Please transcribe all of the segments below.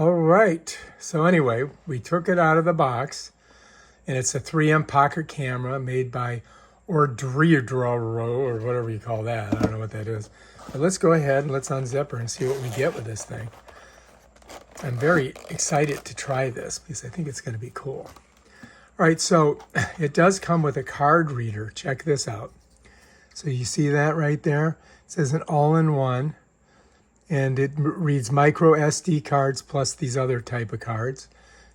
All right, so anyway, we took it out of the box, and it's a 3M pocket camera made by Ordro, or whatever you call that. I don't know what that is. But let's go ahead and let's unzip her and see what we get with this thing. I'm very excited to try this because I think it's going to be cool. All right, so it does come with a card reader. Check this out. So you see that right there? It says an all-in-one. And it reads micro SD cards plus these other type of cards.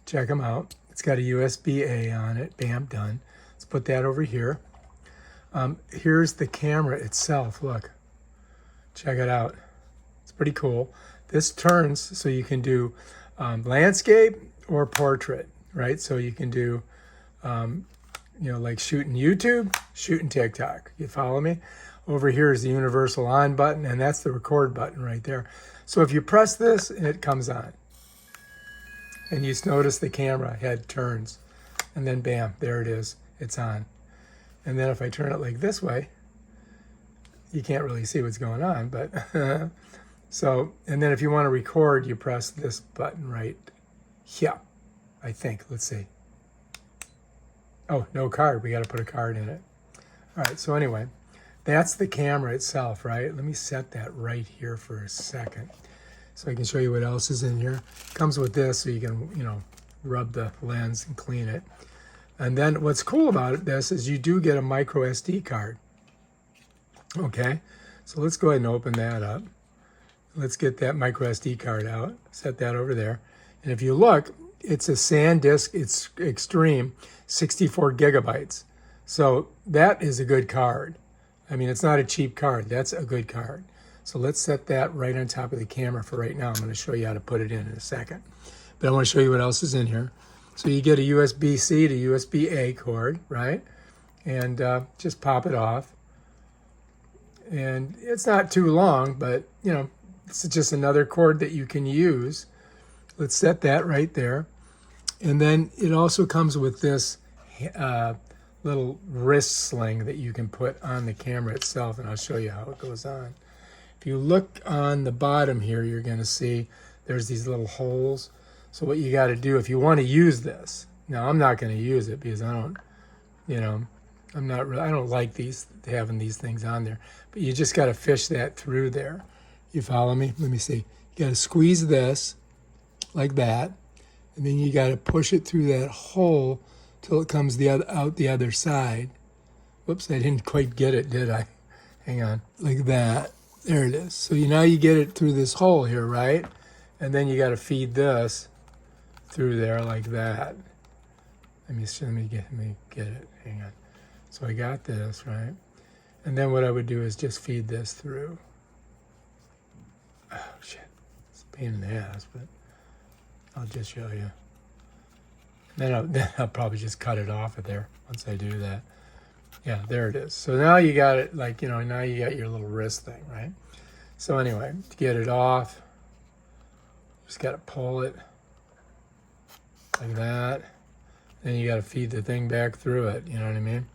Check them out. It's got a USB-A on it. Bam, done. Let's put that over here. Here's the camera itself. Look. Check it out. It's pretty cool. This turns so you can do landscape or portrait, right? So you can do, like shooting YouTube, shooting TikTok. You follow me? Over here is the universal on button, and that's the record button right there. So if you press this, it comes on. And you notice the camera head turns. And then bam, there it is. It's on. And then if I turn it like this way, you can't really see what's going on, but so, and then if you want to record, you press this button right here, I think. Let's see. Oh, no card. We got to put a card in it. All right, so anyway. That's the camera itself, right? Let me set that right here for a second so I can show you what else is in here. Comes with this so you can, rub the lens and clean it. And then what's cool about this is you do get a micro SD card. Okay, so let's go ahead and open that up. Let's get that micro SD card out, set that over there. And if you look, it's a SanDisk, it's Extreme, 64 gigabytes. So that is a good card. I mean, it's not a cheap card. That's a good card. So let's set that right on top of the camera for right now. I'm going to show you how to put it in a second. But I want to show you what else is in here. So you get a USB-C to USB-A cord, right? And just pop it off. And it's not too long, but, it's just another cord that you can use. Let's set that right there. And then it also comes with this little wrist sling that you can put on the camera itself, and I'll show you how it goes on. If you look on the bottom here, you're going to see there's these little holes. So what you got to do if you want to use this, now I'm not going to use it because I don't, I don't like having these things on there, but you just got to fish that through there. You follow me? Let me see. You got to squeeze this like that, and then you got to push it through that hole till it comes out the other side. Whoops, I didn't quite get it, did I? Hang on, like that. There it is. So now you get it through this hole here, right? And then you got to feed this through there like that. Let me get it. Hang on. So I got this, right? And then what I would do is just feed this through. Oh, shit. It's a pain in the ass, but I'll just show you. Then I'll probably just cut it off of there once I do that. Yeah, there it is. So now you got it, now you got your little wrist thing, right? So anyway, to get it off, just got to pull it like that. Then you got to feed the thing back through it, you know what I mean?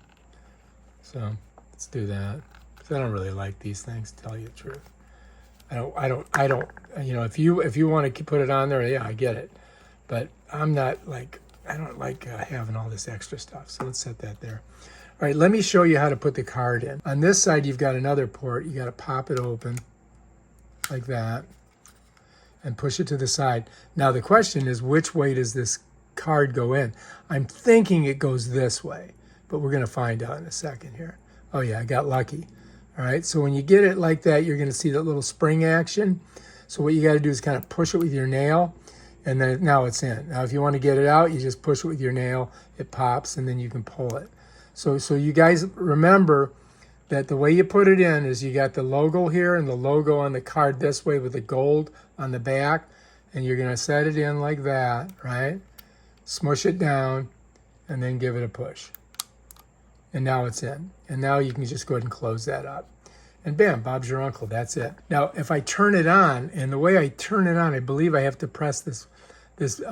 So let's do that. Because I don't really like these things, to tell you the truth. I don't, if you want to put it on there, yeah, I get it. But I'm not like, I don't like having all this extra stuff. So let's set that there. All right, let me show you how to put the card in. On this side, you've got another port. You got to pop it open like that and push it to the side. Now the question is, which way does this card go in? I'm thinking it goes this way, but we're going to find out in a second here. Oh yeah, I got lucky. All right, so when you get it like that, you're going to see that little spring action. So what you got to do is kind of push it with your nail. And then now it's in. Now if you want to get it out, you just push it with your nail, it pops, and then you can pull it. So you guys remember that the way you put it in is you got the logo here and the logo on the card this way with the gold on the back, and you're going to set it in like that, right? Smush it down, and then give it a push. And now it's in. And now you can just go ahead and close that up. And bam, Bob's your uncle, that's it. Now, if I turn it on, and the way I turn it on, I believe I have to press this is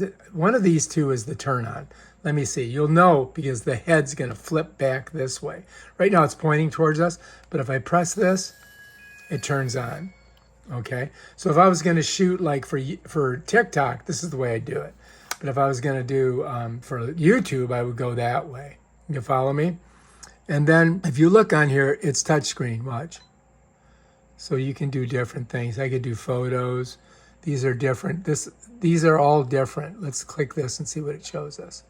it, one of these two is the turn on. Let me see, you'll know because the head's gonna flip back this way. Right now it's pointing towards us, but if I press this, it turns on. Okay, so if I was going to shoot like for TikTok, this is the way I do it. But if I was going to do for YouTube, I would go that way. You follow me? And then if you look on here, it's touchscreen. Watch. So you can do different things. I could do photos. These are different. These are all different. Let's click this and see what it shows us.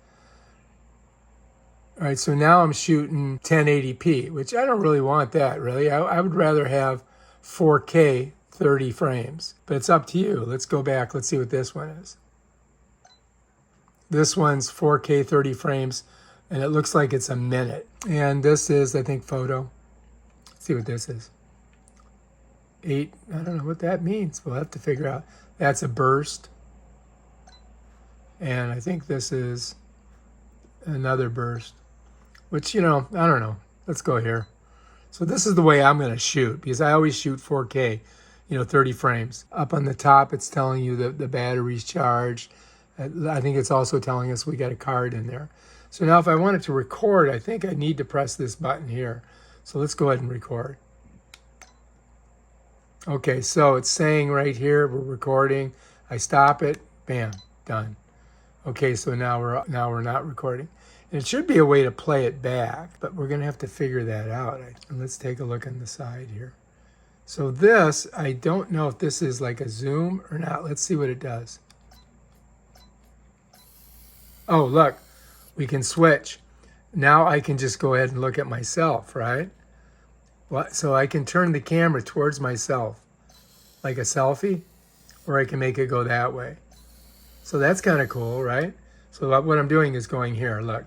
All right, so now I'm shooting 1080p, which I don't really want that, really. I would rather have 4K 30 frames, but it's up to you. Let's go back. Let's see what this one is. This one's 4K 30 frames, and it looks like it's a minute. And this is, I think, photo. Let's see what this is. 8, I don't know what that means. We'll have to figure out. That's a burst. And I think this is another burst, which, you know, I don't know. Let's go here. So this is the way I'm going to shoot, because I always shoot 4K, you know, 30 frames. Up on the top, it's telling you that the battery's charged. I think it's also telling us we got a card in there. So now if I wanted to record, I think I need to press this button here. So let's go ahead and record. Okay, so it's saying right here, we're recording. I stop it, bam, done. Okay, so now we're not recording. And it should be a way to play it back, but we're gonna have to figure that out. And let's take a look on the side here. So this, I don't know if this is like a zoom or not. Let's see what it does. Oh, look, we can switch. Now I can just go ahead and look at myself, right? So I can turn the camera towards myself, like a selfie, or I can make it go that way. So that's kind of cool, right? So what I'm doing is going here, look.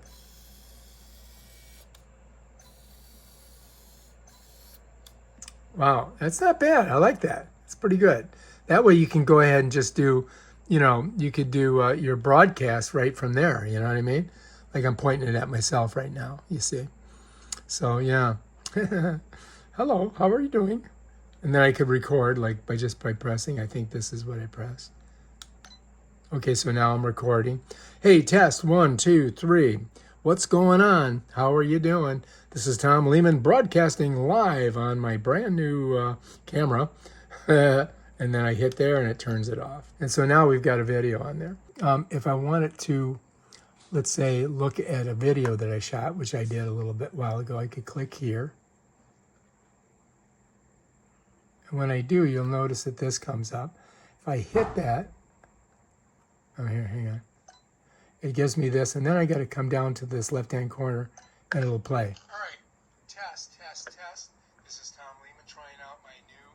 Wow, that's not bad. I like that. It's pretty good. That way you can go ahead and just do, you know, you could do your broadcast right from there. You know what I mean? Like I'm pointing it at myself right now, you see. So yeah. Hello, how are you doing? And then I could record like by pressing. I think this is what I pressed. Okay, so now I'm recording. Hey, test 1, 2, 3. What's going on? How are you doing? This is Tom Lehman broadcasting live on my brand new camera. And then I hit there and it turns it off. And so now we've got a video on there. If I wanted to, let's say, look at a video that I shot, which I did a little bit while ago, I could click here. And when I do, you'll notice that this comes up. If I hit that, oh, here, hang on. It gives me this, and then I got to come down to this left-hand corner, and it'll play. All right, test. This is Tom Lehman trying out my new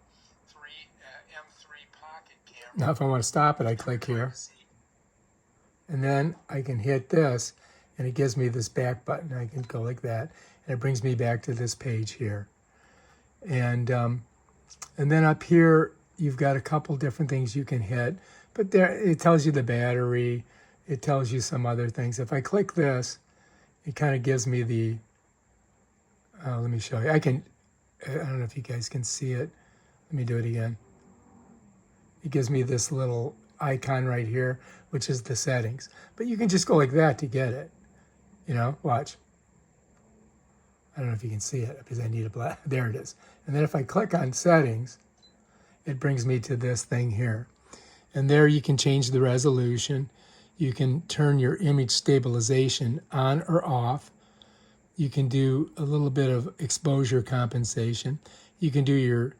M3 pocket camera. Now, if I want to stop it, I click here. And then I can hit this, and it gives me this back button. I can go like that, and it brings me back to this page here. And then up here, you've got a couple different things you can hit. But there, it tells you the battery. It tells you some other things. If I click this, it kind of gives me the, let me show you. I don't know if you guys can see it. Let me do it again. It gives me this little icon right here, which is the settings. But you can just go like that to get it. You know, watch. I don't know if you can see it because I need a black, there it is. And then if I click on settings, it brings me to this thing here. And there you can change the resolution. You can turn your image stabilization on or off. You can do a little bit of exposure compensation. You can do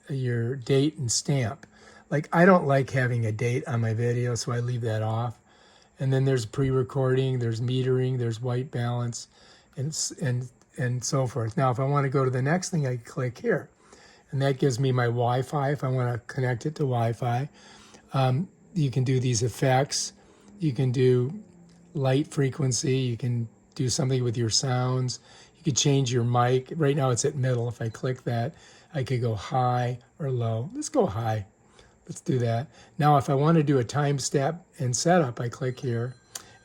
your date and stamp. Like I don't like having a date on my video, so I leave that off. And then there's pre-recording, there's metering, there's white balance, and so forth. Now, if I want to go to the next thing, I click here. And that gives me my Wi-Fi if I want to connect it to Wi-Fi. You can do these effects. You can do light frequency. You can do something with your sounds. You could change your mic. Right now it's at middle. If I click that, I could go high or low. Let's go high. Let's do that. Now, if I want to do a time step and setup, I click here.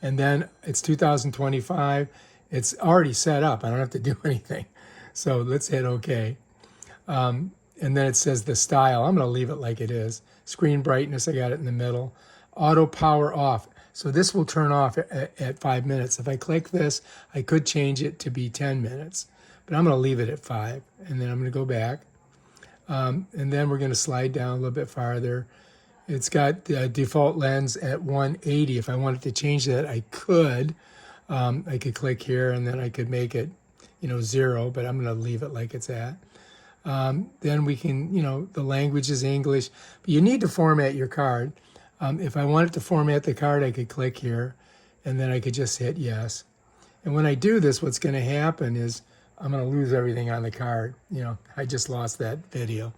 And then it's 2025. It's already set up. I don't have to do anything. So let's hit OK. And then it says the style. I'm going to leave it like it is. Screen brightness, I got it in the middle. Auto power off. So this will turn off at 5 minutes. If I click this, I could change it to be 10 minutes. But I'm going to leave it at 5. And then I'm going to go back. And then we're going to slide down a little bit farther. It's got the default lens at 180. If I wanted to change that, I could. I could click here and then I could make it, 0, but I'm going to leave it like it's at. Then we can, the language is English, but you need to format your card. If I wanted to format the card, I could click here and then I could just hit yes. And when I do this, what's going to happen is I'm going to lose everything on the card. I just lost that video.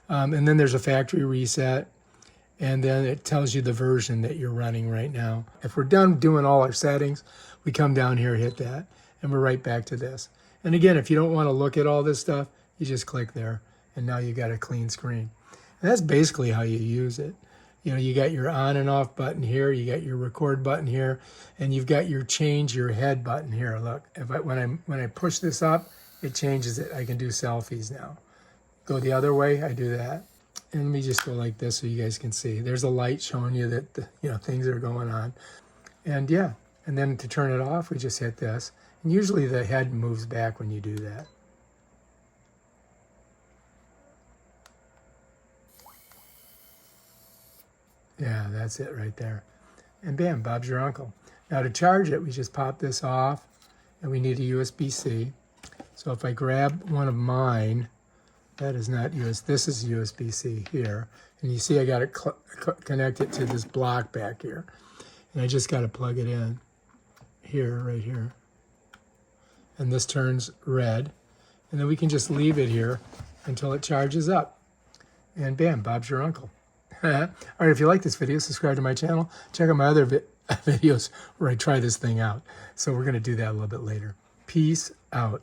And then there's a factory reset. And then it tells you the version that you're running right now. If we're done doing all our settings, we come down here, hit that, and we're right back to this. And again, if you don't want to look at all this stuff, you just click there, and now you got a clean screen. And that's basically how you use it. You got your on and off button here, you got your record button here, and you've got your change your head button here. Look, when I push this up, it changes it. I can do selfies now. Go the other way, I do that. And let me just go like this so you guys can see. There's a light showing you that things are going on. And yeah, and then to turn it off, we just hit this. And usually the head moves back when you do that. Yeah, that's it right there. And bam, Bob's your uncle. Now to charge it, we just pop this off and we need a USB-C. So if I grab one of mine, that is not USB. This is USB-C here. And you see I got it connected to this block back here. And I just got to plug it in here, right here. And this turns red. And then we can just leave it here until it charges up. And bam, Bob's your uncle. All right, if you like this video, subscribe to my channel. Check out my other videos where I try this thing out. So we're going to do that a little bit later. Peace out.